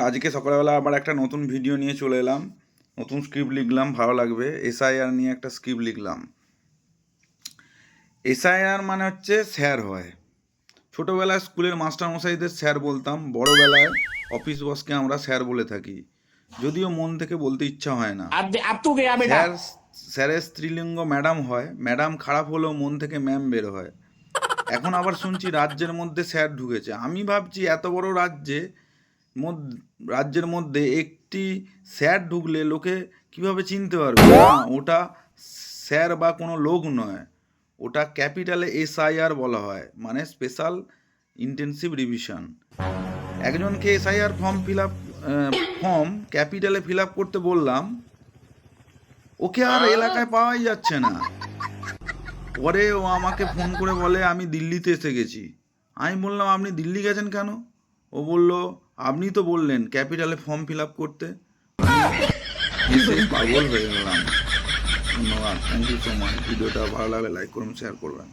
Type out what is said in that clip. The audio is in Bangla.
আজকে সকালবেলা আবার একটা নতুন ভিডিও নিয়ে চলে এলাম। নতুন স্ক্রিপ্ট লিখলাম, ভালো লাগবে। এসআইআর নিয়ে একটা স্ক্রিপ্ট লিখলাম। এসআইআর মানে হচ্ছে স্যার হয়। ছোটোবেলায় স্কুলের মাস্টারমশাইদের স্যার বলতাম, বড়োবেলায় অফিস বসকে আমরা স্যার বলে থাকি, যদিও মন থেকে বলতে ইচ্ছা হয় না। স্যার স্যারের স্ত্রীলিঙ্গ ম্যাডাম হয়, ম্যাডাম খারাপ হলেও মন থেকে ম্যাম বের হয়। এখন আবার শুনছি রাজ্যের মধ্যে স্যার ঢুকেছে। আমি ভাবছি এত বড় রাজ্যের মধ্যে একটি স্যার ঢুকলে লোকে কিভাবে চিনতে পারবে? না, ওটা স্যার বা কোনো লোক নয়, ওটা ক্যাপিটালে এসআইআর বলা হয়, মানে স্পেশাল ইন্টেনসিভ রিভিশন। একজনকে এসআইআর ফর্ম ক্যাপিটালে ফিল আপ করতে বললাম, ওকে আর এলাকায় পাওয়াই যাচ্ছে না। পরে ও আমাকে ফোন করে বলে আমি দিল্লিতে এসে গেছি। আমি বললাম আপনি দিল্লি গেছেন কেন? ও বলল আপনি তো বললেন ক্যাপিটালে ফর্ম ফিল আপ করতে। পাগল হয়ে গেলাম। ধন্যবাদ, থ্যাংক ইউ সো মাচ। ভিডিওটা ভালো লাগলে লাইক করুন, শেয়ার করবেন।